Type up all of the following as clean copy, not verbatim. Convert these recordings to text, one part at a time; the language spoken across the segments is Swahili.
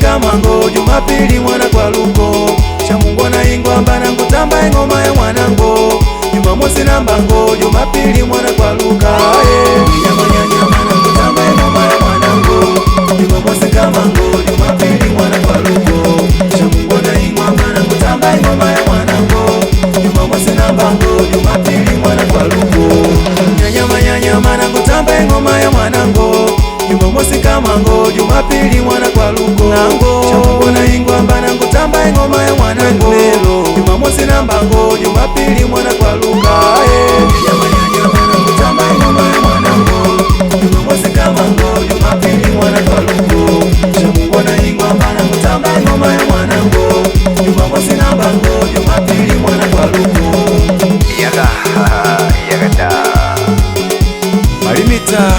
Kamango Jumapili mwana kwa luko Shamungu na ingwa mbana nkutamba ingoma ya mwanango Jumamosi na mbango Jumapili mwana kwa luka Nyama nyama na nkutamba ingoma ya mwanango Jumamosi Kamango Jumapili mwana kwa luko Shamungu na ingwa mbana nkutamba ingoma ya mwanango Jumamosi na mbango Jumapili mwana kwa luko Nyama na nkutamba ingoma ya mwanango Jumamosi Kamango Jumapili mwana kwa luko Shamungu na ingwa mbana nkutamba ingoma ya mwanango Jumamosi na mbango Jumapili mwana kwa luka Nyama na nkutamba ingoma ya mwanango Jumamosi Kamango Jumapili mwana kwa luko Shamungu na ingwa mbana nkutamba ingoma ya mwanango Jumamosi na mbango Jumapili mwana kwa luko Yaga da Malimita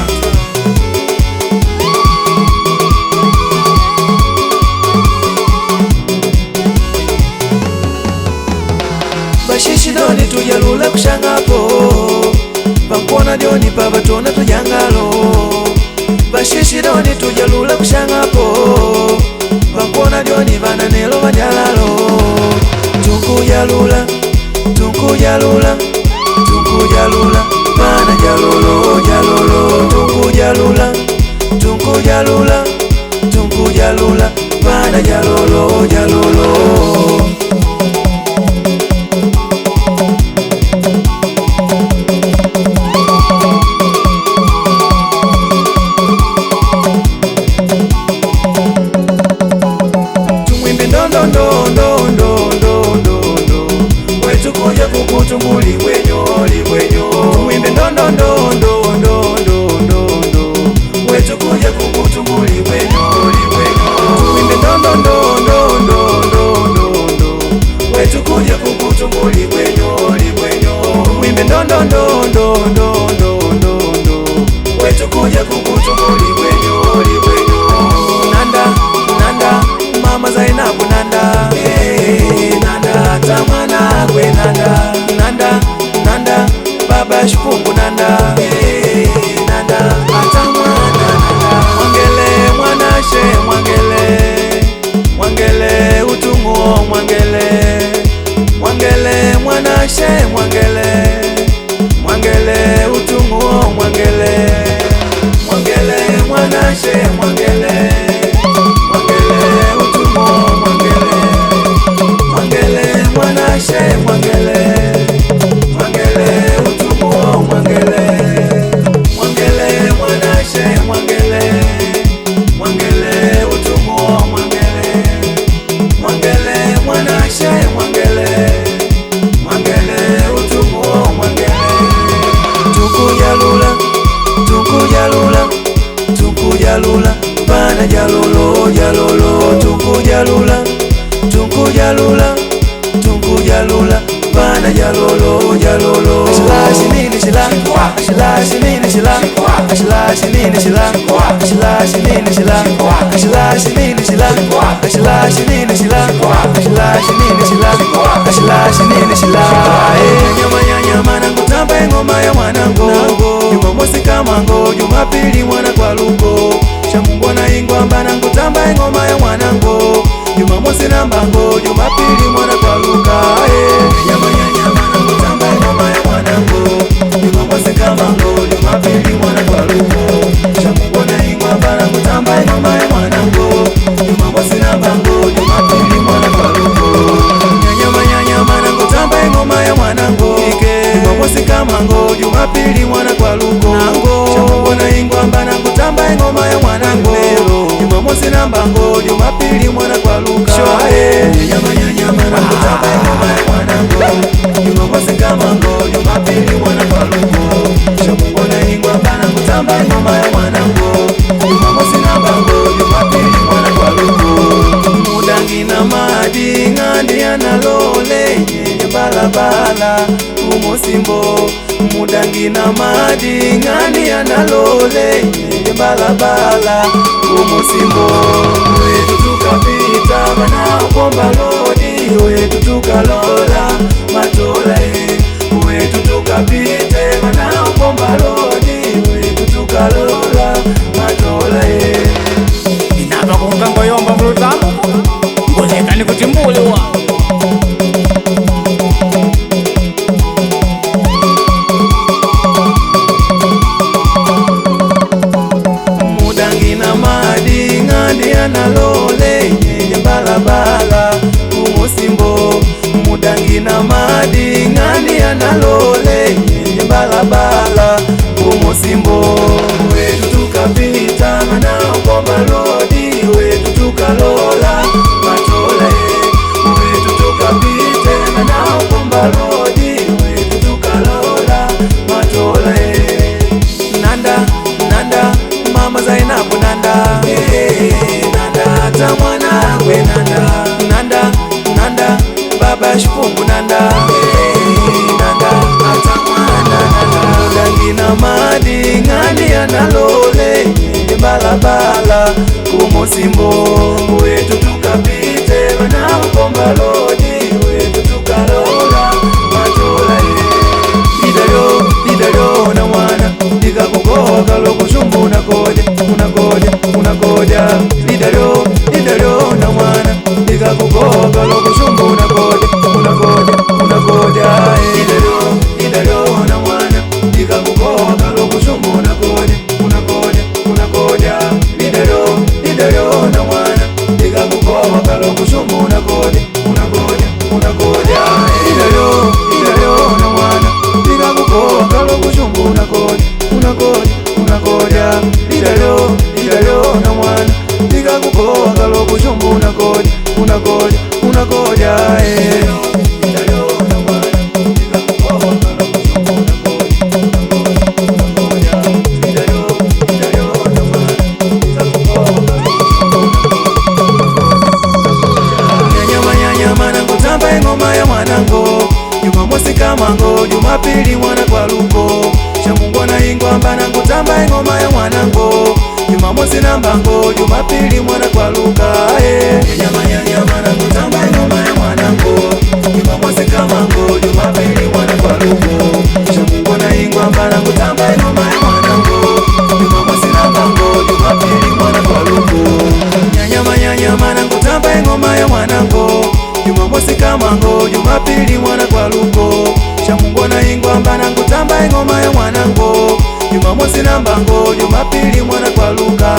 Bashishidoni tujalula kushangapo Bankona dioni pabatona tujangalo Bashishidoni tujalula kushangapo Bankona dioni vananelo vajalalo Tunkujalula Tunkujalula Tunkujalula Vana jalolo jalolo Tunkujalula Tunkujalula Tunkujalula Vana jalolo jalolo Wetukuja kukutumbuli wenyo Tumwimbe ndondo Wetukuja kukutumbuli wenyo Tumwimbe ndondo Wetukuja kukutumbuli wenyo Tumwimbe ndondo Wetukuja kukutumbuli wenyo Nanda Mama Zainabu Nanda Nanda tamana kwe Nanda Baba Shipungu Nanda Nanda atamana Nanda Mwangele mwanashe Mwangele utunguo Mwangele mwanashe Mwangele utunguo Mwangele mwanashe Mwangele utunguo Mwangele mwanashe Mwangele utunguo Mwangele mwanashe Mwangele utunguo Mwangele mwanashe Mwangele utunguo Tunkujalula Vana jalolo Tunkujalula Vana jalolo Ashilashi nini shila Ashilashi nini shila Ashilashi nini shila Ashilashi nini shila Ashilashi nini shila Ashilashi nini shila Ashilashi nini shila Ashilashi nini shila Nyama na nkutamba ingoma ya mwanango Jumamosi Kamango Jumapili mwana kwa luko Shamungu na ingwa mbana nkutamba ingoma ya mwanango Jumamosi na mbango Jumapili mwana kwa luka Nyama na nkutamba ingoma ya mwanango Jumamosi Kamango Jumapili mwana kwa luko Shamungu na ingwa mbana nkutamba ingoma ya mwanango Jumamosi na mbango Jumapili mwana kwa luko Nyama na nkutamba ingoma ya mwanango Jumamosi Kamango Jumapili mwana kwa luko Shamungu na ingwa mbana nkutamba ingoma ya mwanango Jumamosi na mbango Jumapili mwana kwa luka Nyama na nkutamba ingoma ya mwanango Jumamosi Kamango Jumapili mwana kwa luko Shamungu na ingwa mbana nkutamba ingoma ya mwanango Jumamosi na mbango Jumapili mwana kwa luko Mudangi na madi ngandi analole balabala umusimbo Mudangi na madi ngandi analole balabala umusimbo Wetu tukapita bana pomba lodi Wetu tukalola matola Wetu tukapite bana pomba lodi Wetu tukalola matola Inapa kumkango yomba mlutamu analole nyenye balabala kumusimbo mudangi na madi ngani analole nyenye balabala kumusimbo wetu tukapita na Komba Lodi wetu tukalola matola wetu tukapita na Komba Lodi wetu tukalola matola Nanda mama Zainabu Nanda Nanda hata mwana we Nanda baba Shifungu Nanda Nanda hata mwana Mudangi na madi ngani analole balabala kumusimbo wetu tukapite na Komba Lodi wetu tukalola matola Idalo na mwana Dikakukoka loko shumbu unakoja Idalo na mwana Dikakukoka loko shumbu unakoja Idalo na mwana Dikakukoka loko shumbu unakoja Idalo na mwana Dikakukoka loko shumbu unakoja Idalo na mwana Dikakukoka loko shumbu unakoja Idalo na mwana Dikakukoka loko shumbu unakoja Ngoma ya mwanango Jumamosi kamango Jumapili mwana kwa luko Shamungu na ingwamba na kutamba ngoma ya mwanango Jumamosi na mbango Jumapili mwana kwa luka Nyama na kutamba ngoma ya mwanango Jumamosi kamango Jumapili mwana kwa luko Shamungu na ingwamba na kutamba ngoma ya mwanango Jumamosi na mbango Jumapili mwana kwa luko Nyama na kutamba ngoma ya mwanango Jumamosi kamango Jumapili mwana kwa luko Shamungu na ingwamba na kutamba ngoma ya mwanango Jumamosi na mbango Jumapili mwana kwa luka